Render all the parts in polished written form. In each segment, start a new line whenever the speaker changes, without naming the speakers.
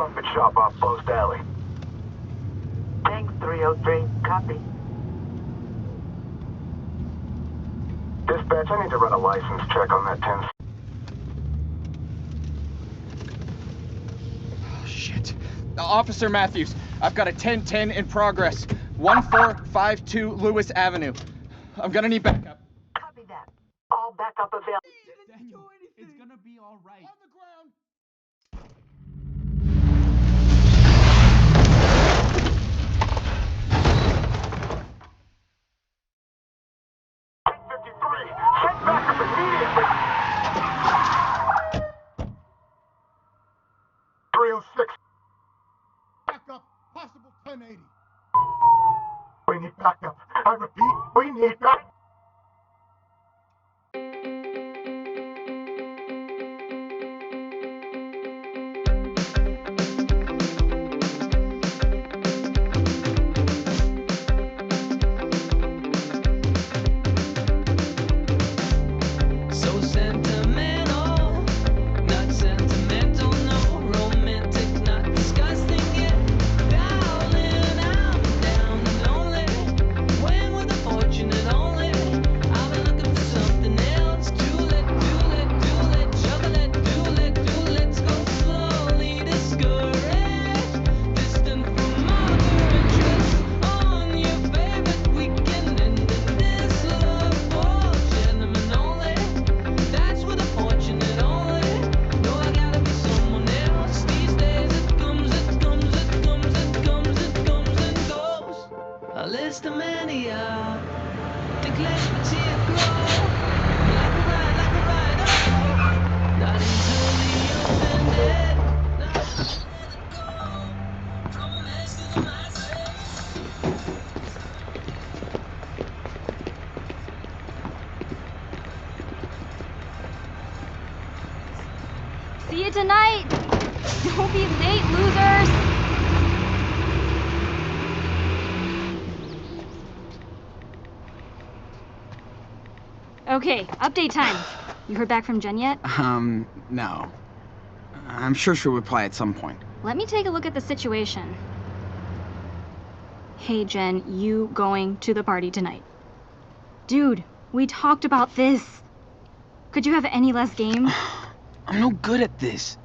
crumpet shop off Post Alley.
Thanks, 303. Copy.
Dispatch, I need to run a license check on that 10.
Oh, shit. Officer Matthews, I've got a 1010 in progress. 1452 Lewis Avenue. I'm gonna need backup.
Copy that. All backup available.
Daniel, it's gonna be all right. On the ground.
Send backup immediately! 306.
Backup, possible 1080.
We need backup. I repeat, we need backup.
So sentimental, not sentimental, no romantic, not disgusting yet. Darling, I'm down and lonely. When with a fortunate only, I've been looking for something else. Let's go slowly, discouraged, distant from other interests. On your favorite weekend, and in this love for gentlemen only. That's with a fortunate only. No, I gotta be someone else. These days it comes and goes. A list of mania. Think let me see it grow. Like a ride, oh. Not easily offended. Not let go. From asking myself.
See you tonight! Don't be late, losers! Okay, update time. You heard back from Jen yet?
No. I'm sure she'll reply at some point.
Let me take a look at the situation. Hey, Jen, you going to the party tonight? Dude, we talked about this. Could you have any less game?
I'm no good at this.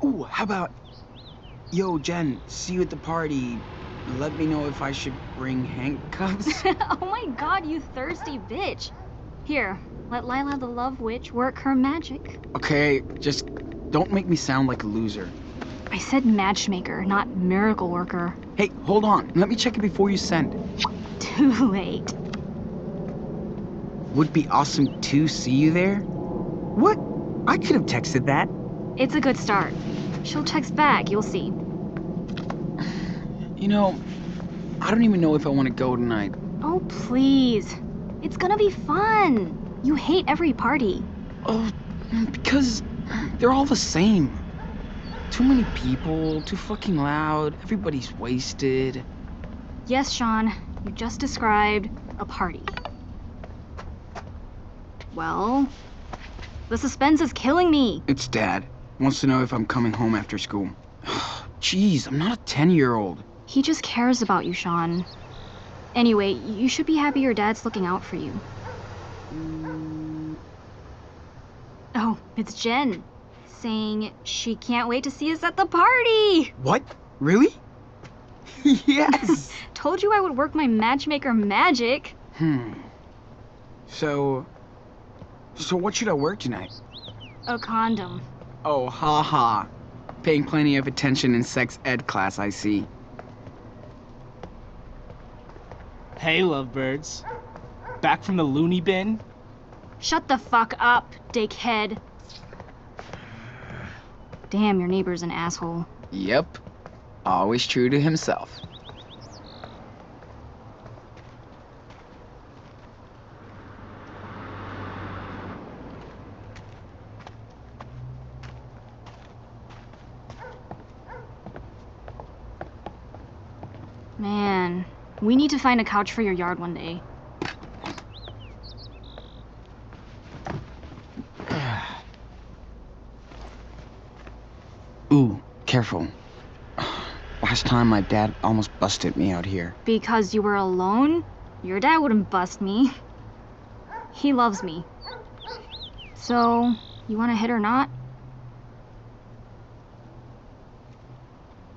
Ooh, how about... Yo, Jen, see you at the party. Let me know if I should bring handcuffs.
Oh my god, you thirsty bitch. Here, let Lila the Love Witch work her magic.
Okay, just don't make me sound like a loser.
I said matchmaker, not miracle worker.
Hey, hold on. Let me check it before you send.
Too late.
Would be awesome to see you there. What? I could have texted that.
It's a good start. She'll text back, you'll see.
You know, I don't even know if I want to go tonight.
Oh, please. It's gonna be fun. You hate every party.
Oh, because they're all the same. Too many people, too fucking loud, everybody's wasted.
Yes, Sean, you just described a party. Well, the suspense is killing me.
It's Dad. Wants to know if I'm coming home after school. Jeez, I'm not a 10-year-old.
He just cares about you, Sean. Anyway, you should be happy your dad's looking out for you. Oh, it's Jen. Saying she can't wait to see us at the party!
What? Really? Yes!
Told you I would work my matchmaker magic.
So what should I wear tonight?
A condom.
Oh, haha. Paying plenty of attention in sex ed class, I see.
Hey, lovebirds. Back from the loony bin?
Shut the fuck up, dickhead. Damn, your neighbor's an asshole.
Yep. Always true to himself.
Man, we need to find a couch for your yard one day.
Ooh, careful. Last time my dad almost busted me out here.
Because you were alone? Your dad wouldn't bust me. He loves me. So, you want to hit or not?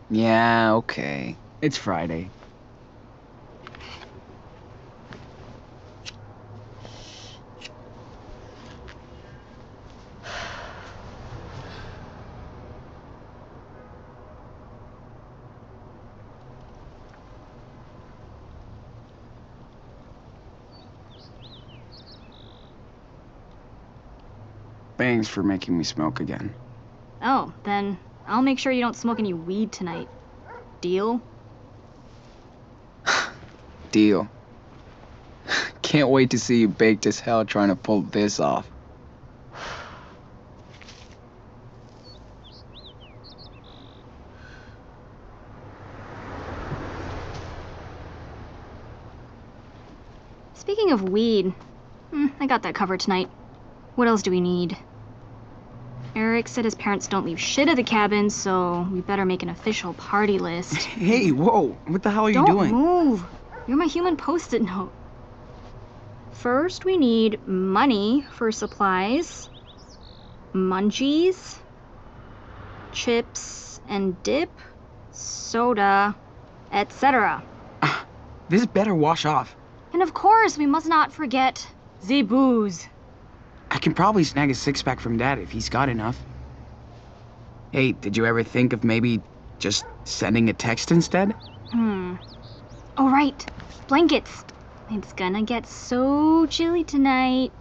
Yeah, okay. It's Friday. Thanks for making me smoke again.
Oh, then I'll make sure you don't smoke any weed tonight. Deal?
Deal. Can't wait to see you baked as hell trying to pull this off.
Speaking of weed, I got that covered tonight. What else do we need? Eric said his parents don't leave shit at the cabin, so we better make an official party list.
Hey, whoa, what the hell are you
Don't
doing?
move. You're my human post-it note. First, we need money for supplies, munchies, chips and dip, soda, etc.
This better wash off.
And of course, we must not forget the booze.
I can probably snag a six-pack from Dad if he's got enough. Hey, did you ever think of maybe just sending a text instead?
Oh, right. Blankets. It's gonna get so chilly tonight.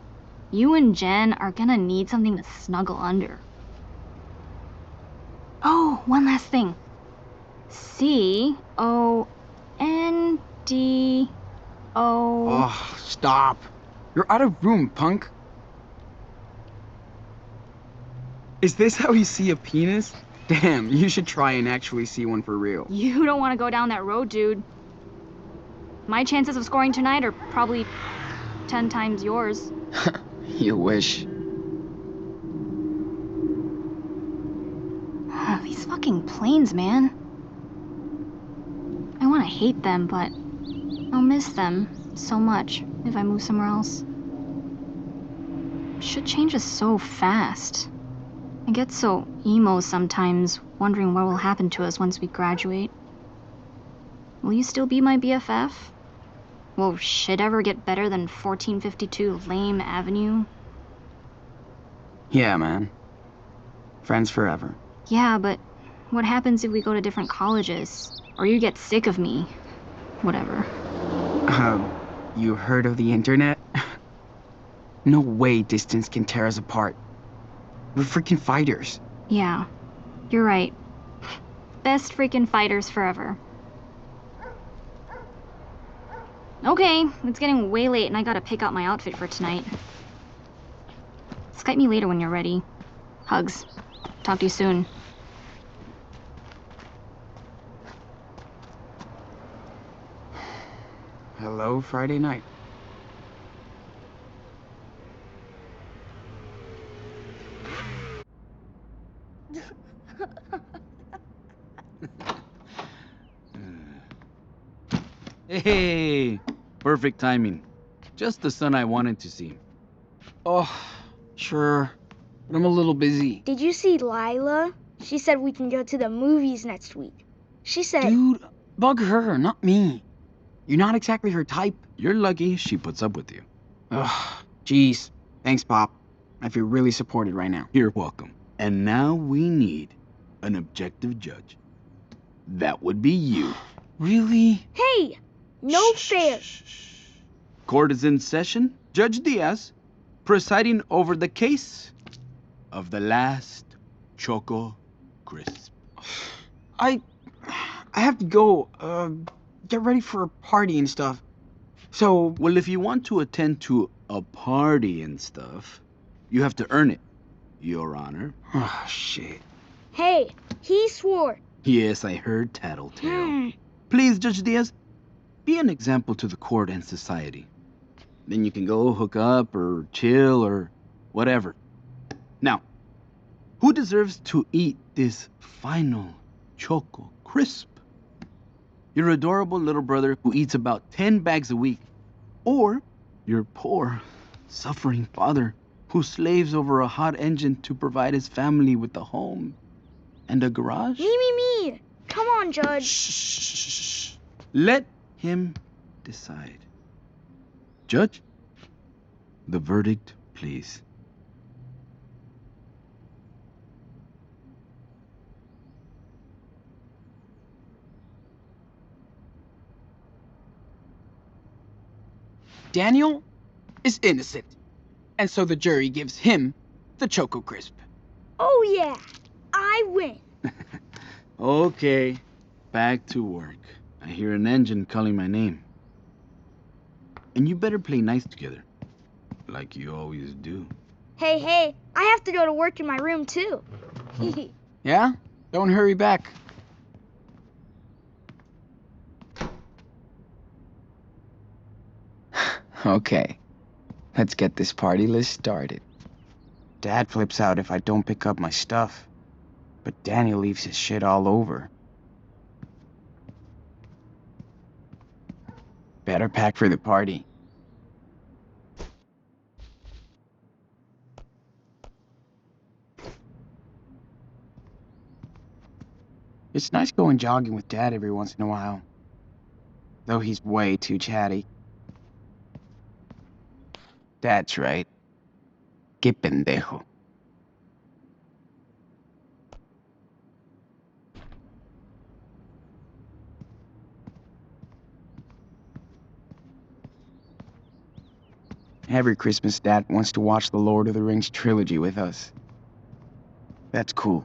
You and Jen are gonna need something to snuggle under. Oh, one last thing. CONDO.
Oh, stop. You're out of room, punk. Is this how you see a penis? Damn, you should try and actually see one for real.
You don't want to go down that road, dude. My chances of scoring tonight are probably 10 times yours.
You wish.
These fucking planes, man. I want to hate them, but I'll miss them so much if I move somewhere else. Shit changes so fast. I get so emo sometimes, wondering what will happen to us once we graduate. Will you still be my BFF? Will shit ever get better than 1452 Lame Avenue?
Yeah, man. Friends forever.
Yeah, but what happens if we go to different colleges? Or you get sick of me? Whatever.
You heard of the internet? No way distance can tear us apart. We're freaking fighters.
Yeah, you're right. Best freaking fighters forever. Okay, it's getting way late and I gotta pick out my outfit for tonight. Skype me later when you're ready. Hugs. Talk to you soon.
Hello, Friday night.
Hey, perfect timing. Just the son I wanted to see.
Oh, sure. But I'm a little busy.
Did you see Lila? She said we can go to the movies next week. She said...
Dude, bug her, not me. You're not exactly her type.
You're lucky she puts up with you.
Ugh, jeez. Thanks, Pop. I feel really supported right now.
You're welcome. And now we need an objective judge. That would be you.
Really?
Hey! No fair!
Court is in session. Judge Diaz, presiding over the case of the last Choco Crisp.
I have to go, get ready for a party and stuff. So...
Well, if you want to attend to a party and stuff, you have to earn it, Your Honor.
Oh, shit.
Hey, he swore.
Yes, I heard tattletale. Please, Judge Diaz, be an example to the court and society. Then you can go hook up or chill or whatever. Now, who deserves to eat this final Choco Crisp? your adorable little brother who eats about 10 bags a week, or your poor, suffering father who slaves over a hot engine to provide his family with a home and a garage?
Me. Come on, Judge.
Shh. Let him decide. Judge, the verdict, please.
Daniel is innocent. And so the jury gives him the Choco Crisp.
Oh yeah, I win.
Okay, back to work. I hear an engine calling my name. And you better play nice together, like you always do.
Hey, I have to go to work in my room too.
Yeah? Don't hurry back. Okay, let's get this party list started. Dad flips out if I don't pick up my stuff, but Daniel leaves his shit all over. Better pack for the party. It's nice going jogging with Dad every once in a while, though he's way too chatty. That's right. Qué pendejo. Every Christmas, Dad wants to watch the Lord of the Rings trilogy with us. That's cool.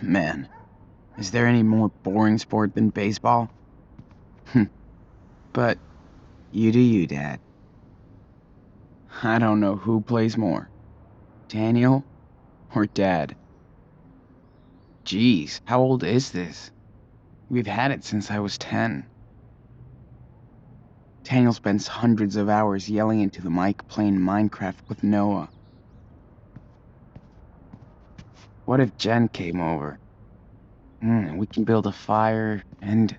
Man, is there any more boring sport than baseball? But you do you, Dad. I don't know who plays more, Daniel or Dad. Geez, how old is this? We've had it since I was 10. Daniel spends hundreds of hours yelling into the mic playing Minecraft with Noah. What if Jen came over? We can build a fire and...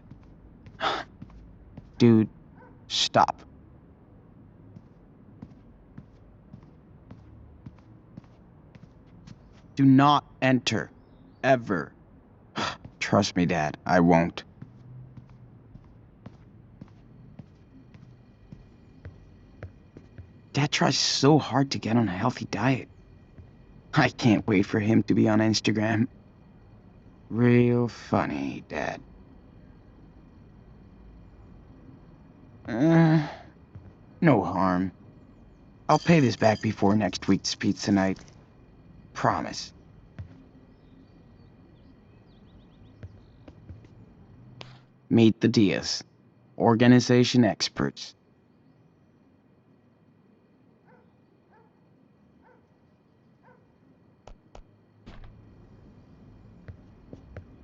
Dude, stop. Do not enter. Ever. Trust me, Dad, I won't. Dad tries so hard to get on a healthy diet. I can't wait for him to be on Instagram. Real funny, Dad. No harm. I'll pay this back before next week's pizza night. Promise. Meet the Diaz, organization experts.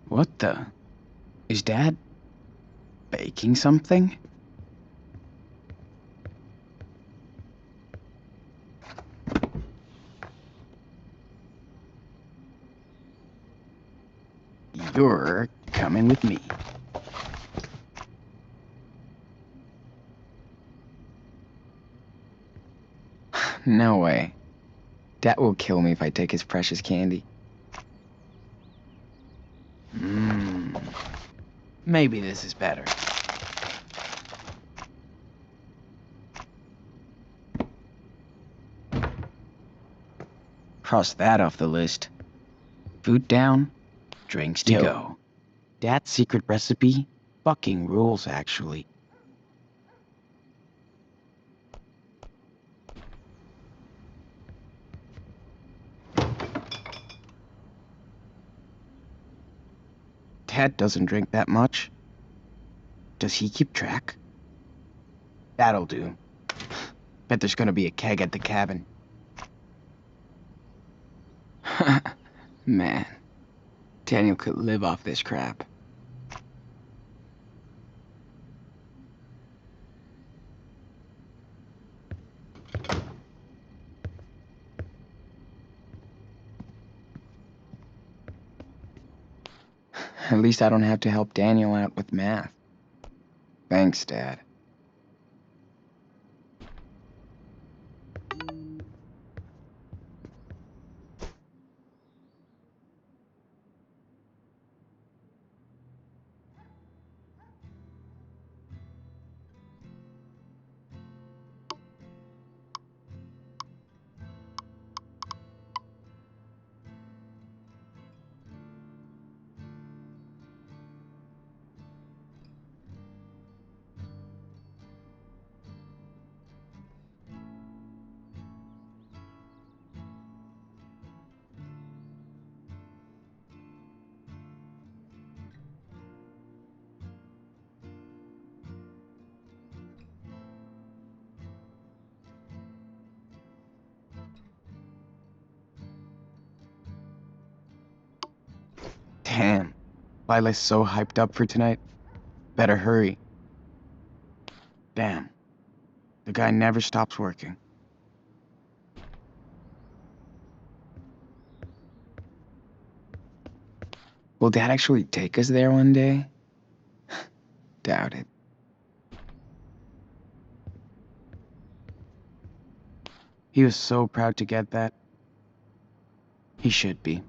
What the? Is Dad baking something? You're coming with me. No way. Dad will kill me if I take his precious candy. Maybe this is better. Cross that off the list. Food down, drinks to go. Dad's secret recipe? Fucking rules, actually. Dad doesn't drink that much. Does he keep track? That'll do. Bet there's gonna be a keg at the cabin. Man, Daniel could live off this crap. At least I don't have to help Daniel out with math. Thanks, Dad. Damn. Lila's so hyped up for tonight. Better hurry. Damn. The guy never stops working. Will Dad actually take us there one day? Doubt it. He was so proud to get that. He should be.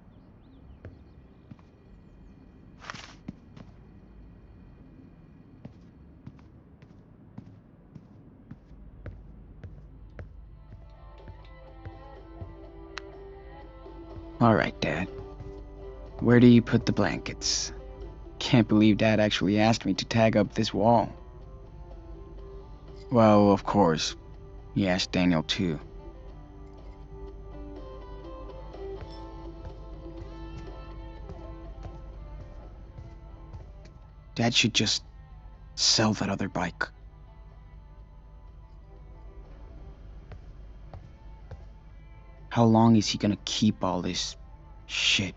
All right, Dad. Where do you put the blankets? Can't believe Dad actually asked me to tag up this wall. Well, of course. He asked Daniel too. Dad should just sell that other bike. How long is he gonna keep all this shit?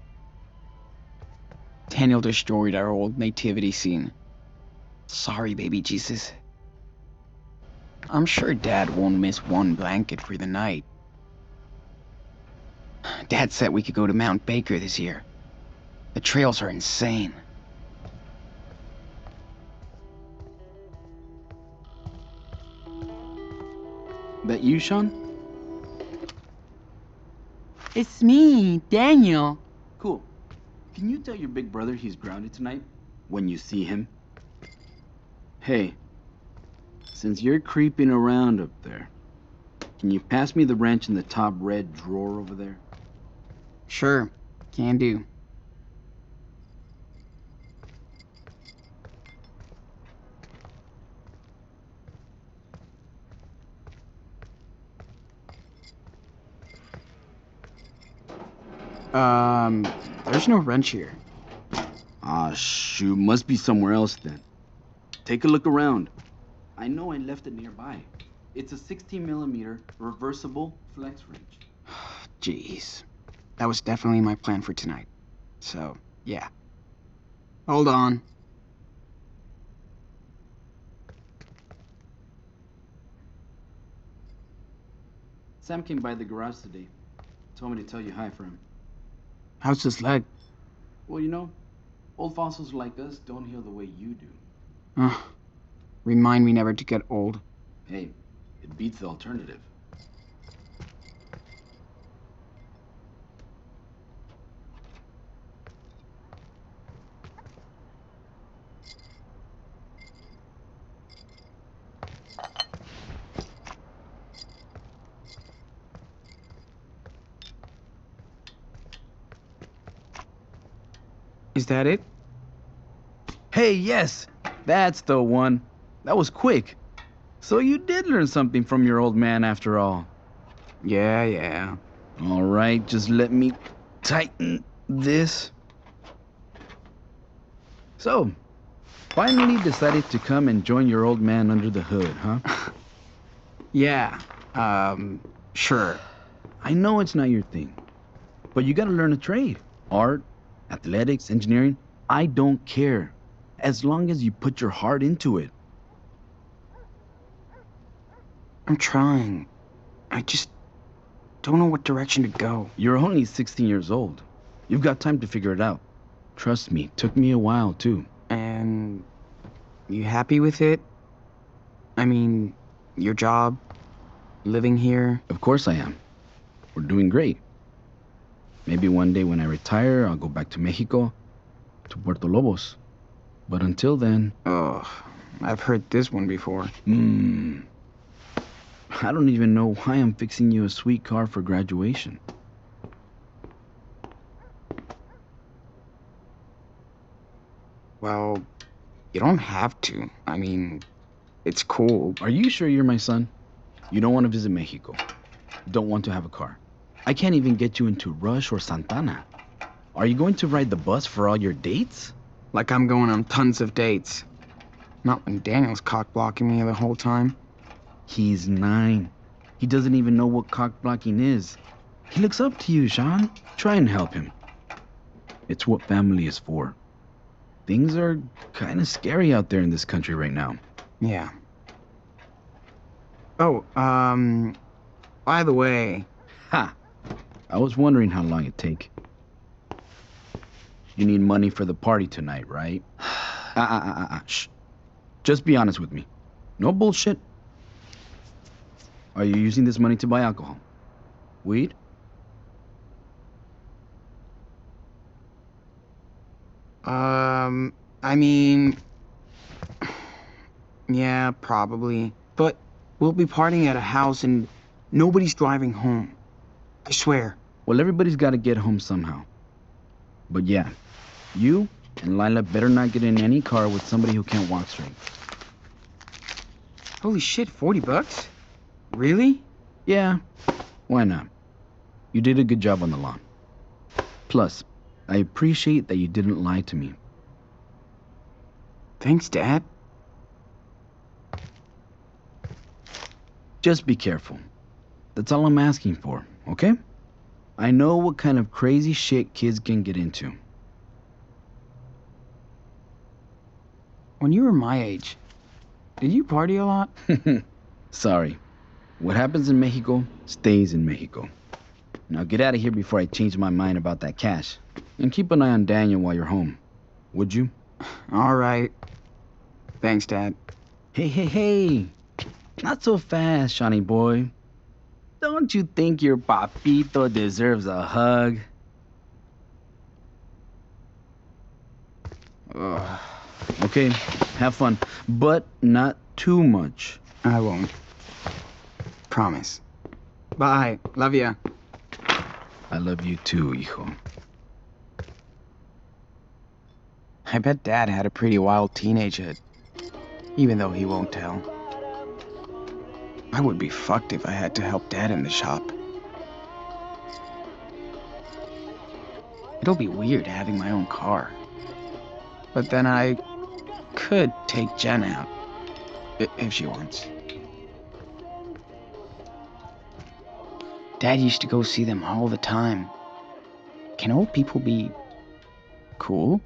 Daniel destroyed our old nativity scene. Sorry, baby Jesus. I'm sure Dad won't miss one blanket for the night. Dad said we could go to Mount Baker this year. The trails are insane.
That you, Sean?
It's me, Daniel.
Cool. Can you tell your big brother he's grounded tonight when you see him? Hey, since you're creeping around up there, can you pass me the wrench in the top red drawer over there?
Sure, can do. There's no wrench here.
Ah, shoot, must be somewhere else then. Take a look around. I know I left it nearby. It's a 16mm reversible flex wrench.
Jeez. That was definitely my plan for tonight. So, yeah. Hold on.
Sam came by the garage today. Told me to tell you hi for him.
How's his leg?
Well, you know, old fossils like us don't heal the way you do.
Remind me never to get old.
Hey, it beats the alternative.
Is that it?
Hey, yes, that's the one. That was quick. So you did learn something from your old man after all.
Yeah.
All right, just let me tighten this. So, finally decided to come and join your old man under the hood, huh?
Yeah, sure.
I know it's not your thing, but you gotta learn a trade. Art, athletics, engineering, I don't care. As long as you put your heart into it.
I'm trying. I just don't know what direction to go.
You're only 16 years old. You've got time to figure it out. Trust me, took me a while too.
And you happy with it? I mean, your job, living here?
Of course I am. We're doing great. Maybe one day when I retire, I'll go back to Mexico, to Puerto Lobos. But until then,
Oh, I've heard this one before.
I don't even know why I'm fixing you a sweet car for graduation.
Well, you don't have to. I mean, it's cool.
Are you sure you're my son? You don't want to visit Mexico. Don't want to have a car. I can't even get you into Rush or Santana. Are you going to ride the bus for all your dates?
Like I'm going on tons of dates. Not when Daniel's cock blocking me the whole time.
He's 9. He doesn't even know what cock blocking is. He looks up to you, Sean. Try and help him. It's what family is for. Things are kind of scary out there in this country right now.
Yeah. Oh, by the way,
Ha! I was wondering how long it'd take. You need money for the party tonight, right? Shh. Just be honest with me. No bullshit. Are you using this money to buy alcohol? Weed?
I mean, yeah, probably. But we'll be partying at a house and nobody's driving home. I swear.
Well, everybody's got to get home somehow. But yeah, you and Lila better not get in any car with somebody who can't walk straight.
Holy shit, $40? Really?
Yeah, why not? You did a good job on the lawn. Plus, I appreciate that you didn't lie to me.
Thanks, Dad.
Just be careful. That's all I'm asking for, okay? I know what kind of crazy shit kids can get into.
When you were my age, did you party a lot?
Sorry. What happens in Mexico stays in Mexico. Now get out of here before I change my mind about that cash. And keep an eye on Daniel while you're home. Would you?
All right. Thanks, Dad.
Hey. Not so fast, Shawnee boy. Don't you think your papito deserves a hug?
Ugh,
Okay, have fun. But not too much.
I won't. Promise. Bye. Love ya.
I love you too, hijo.
I bet Dad had a pretty wild teenagehood. Even though he won't tell. I would be fucked if I had to help Dad in the shop. It'll be weird having my own car. But then I could take Jen out. If she wants. Dad used to go see them all the time. Can old people be cool?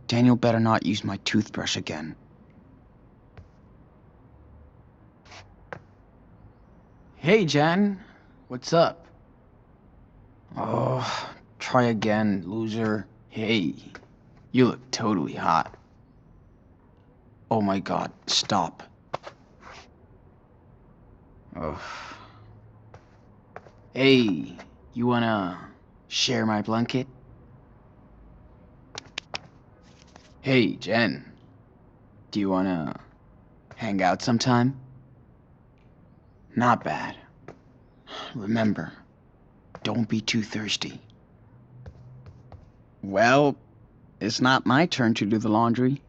Daniel better not use my toothbrush again. Hey, Jen. What's up? Oh, try again, loser. Hey, you look totally hot. Oh my god, stop. Oh. Hey, you wanna share my blanket? Hey, Jen. Do you wanna hang out sometime? Not bad. Remember, don't be too thirsty. Well, it's not my turn to do the laundry.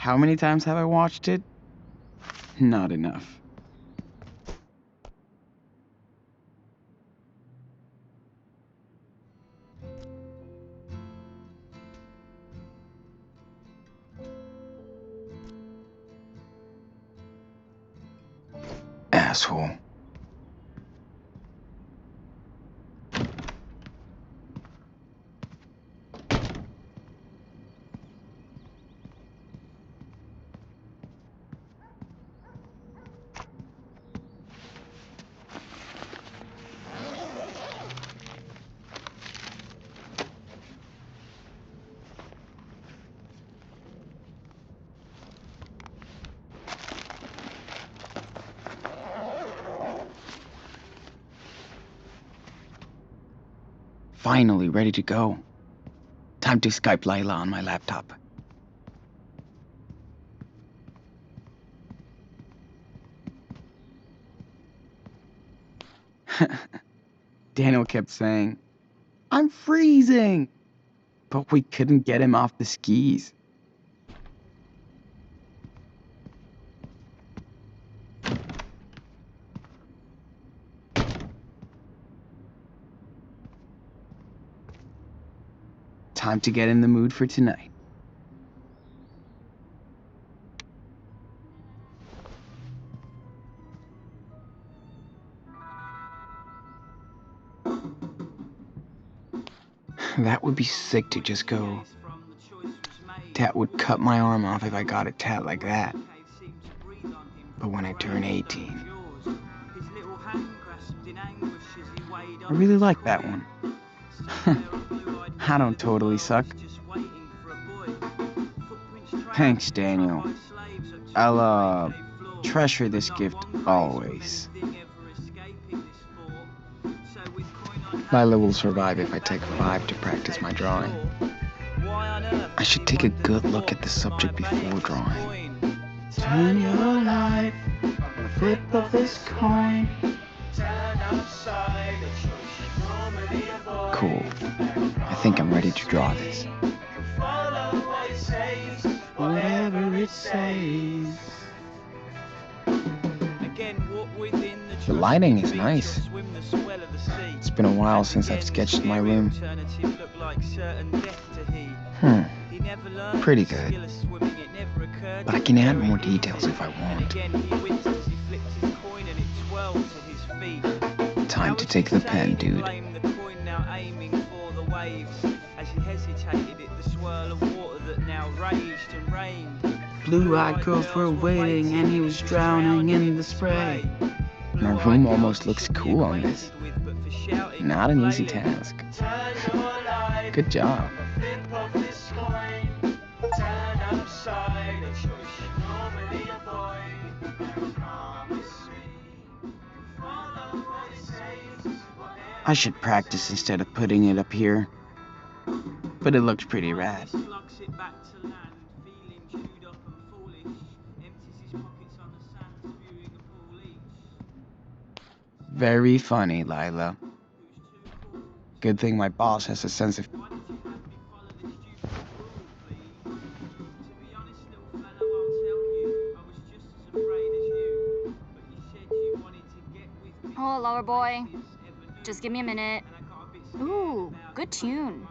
How many times have I watched it? Not enough. Asshole. Finally ready to go. Time to Skype Lila on my laptop. Daniel kept saying, "I'm freezing!" But we couldn't get him off the skis. Time to get in the mood for tonight. That would be sick to just go. That would cut my arm off if I got a tat like that. But when I turn 18... I really like that one. I don't totally suck. Thanks, Daniel. I'll, treasure this gift always. Lila will survive if I take 5 to practice my drawing. I should take a good look at the subject before drawing. Turn your life on the flip of this coin. Cool. I think I'm ready to draw this. Whatever it says. The lighting is nice. It's been a while since I've sketched my room. Pretty good. But I can add more details if I want. Time to take the pen, dude. Blue-eyed girls were waiting and he was drowning in the spray. My room almost looks cool on this. Not an easy task. Good job. I should practice instead of putting it up here. But it looks pretty rad. Very funny, Lila. Good thing my boss has a sense of...
Oh, lower boy. Just give me a minute. Ooh, good tune.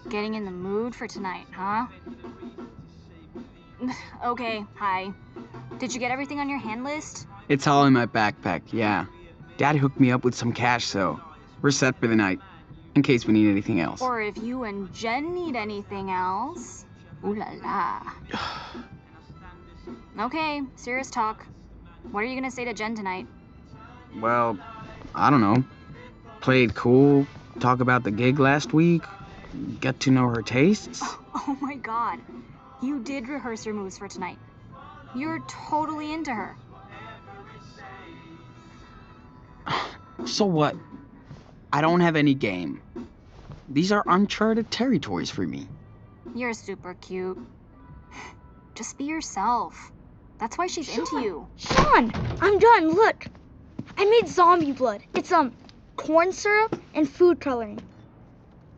Getting in the mood for tonight, huh? Okay, hi. Did you get everything on your hand list?
It's all in my backpack, yeah. Dad hooked me up with some cash, so we're set for the night, in case we need anything else.
Or if you and Jen need anything else. Ooh la la. Okay, serious talk. What are you gonna say to Jen tonight?
Well, I don't know. Play it cool, talk about the gig last week, get to know her tastes.
Oh my god. You did rehearse your moves for tonight. You're totally into her.
So what? I don't have any game. These are uncharted territories for me.
You're super cute. Just be yourself. That's why she's into you.
Sean, I'm done. Look, I made zombie blood. It's corn syrup and food coloring.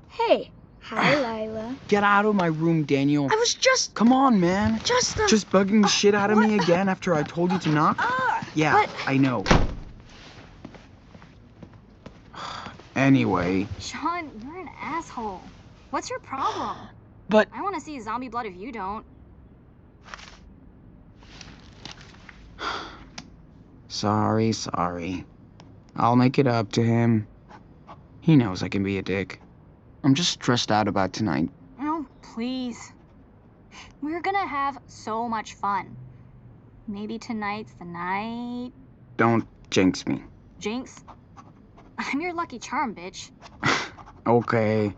Hey, Hi, Lila.
Get out of my room, Daniel.
I was just...
Come on, man.
Just
bugging the shit out of me
What?
again after I told you to knock? Yeah,
but-
I know. Anyway,
Sean, you're an asshole. What's your problem?
but
I want to see zombie blood if you don't.
sorry. I'll make it up to him. He knows I can be a dick. I'm just stressed out about tonight.
Oh, please. We're gonna have so much fun. Maybe tonight's the night.
Don't jinx me.
Jinx? I'm your lucky charm, bitch.
Okay.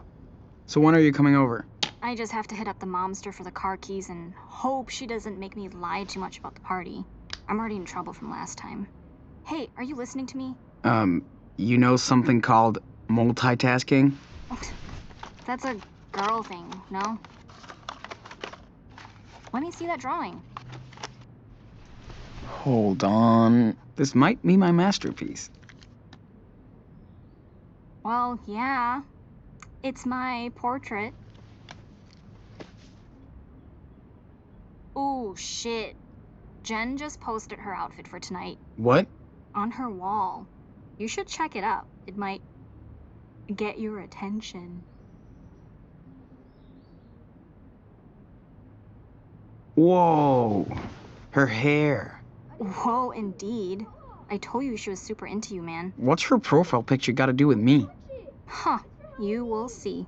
So when are you coming over?
I just have to hit up the momster for the car keys and hope she doesn't make me lie too much about the party. I'm already in trouble from last time. Hey, are you listening to me?
You know something called multitasking?
That's a girl thing, no? Let me see that drawing.
Hold on. This might be my masterpiece.
Well, yeah. It's my portrait. Oh, shit. Jen just posted her outfit for tonight
What?
on her wall. You should check it out. It might get your attention.
Whoa. Her hair.
Whoa, indeed. I told you she was super into you, man.
What's her profile picture got to do with me?
Huh. You will see.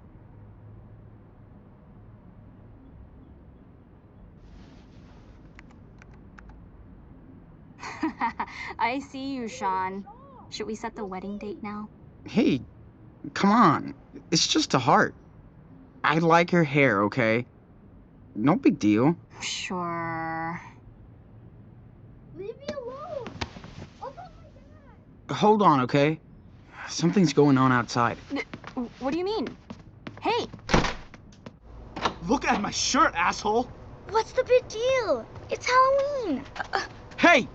I see you, Sean. Should we set the wedding date now?
Hey, come on. It's just a heart. I like her hair, okay? No big deal.
Sure.
Leave me alone. I'll tell my dad.
Hold on, okay? Something's going on outside.
What do you mean? Hey!
Look at my shirt, asshole!
What's the big deal? It's Halloween.
Hey!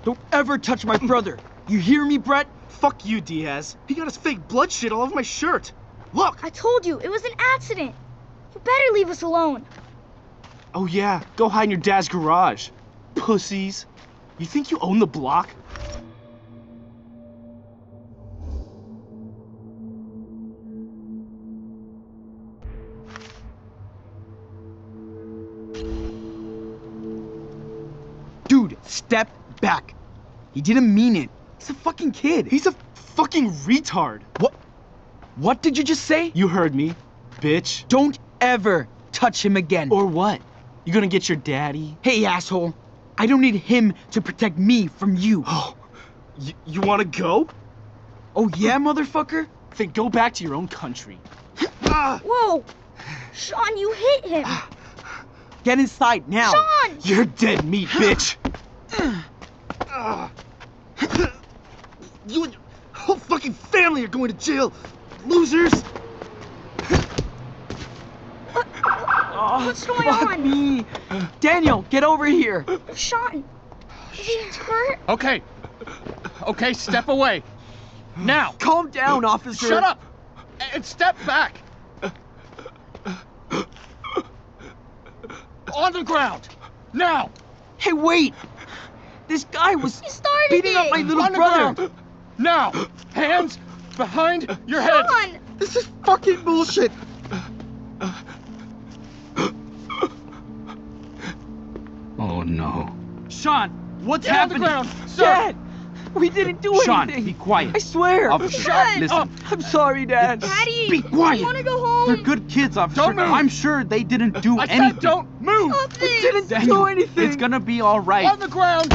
Don't ever touch my brother. You hear me, Brett?
Fuck you, Diaz. He got his fake blood shit all over my shirt. Look!
I told you, it was an accident. You better leave us alone.
Oh yeah, go hide in your dad's garage. Pussies. You think you own the block?
Dude, step back. He didn't mean it. He's a fucking kid.
He's a fucking retard.
What did you just say?
You heard me, bitch.
Don't ever touch him again.
Or what? You gonna get your daddy?
Hey, asshole. I don't need him to protect me from you.
Oh, you wanna go?
Oh yeah, motherfucker?
Then go back to your own country.
Whoa! Sean, you hit him.
Get inside now.
Sean!
You're dead meat, bitch. You and your whole fucking family are going to jail, losers.
What's going
Fuck
on?
me. Daniel, get over here.
Sean, is he hurt?
Okay, step away. Now,
Calm down, officer.
shut up and step back. On the ground. Now,
Hey, wait. This guy was
He started
beating up
it.
my little
on the
brother.
ground. Now, hands behind your head.
Sean!
This is fucking bullshit.
Oh no.
Sean, what's
Get on the
happening?
ground, sir.
Dad, we didn't do
Sean,
anything.
be quiet.
I swear.
Officer,
Sean!
listen.
I'm sorry, Dad.
Daddy!
Be quiet.
I want to go home.
They're good kids, officer.
Don't move.
I'm sure they didn't do
I
anything.
said don't move.
Stop this.
Didn't
Daniel,
do anything.
It's gonna be all right.
On the ground.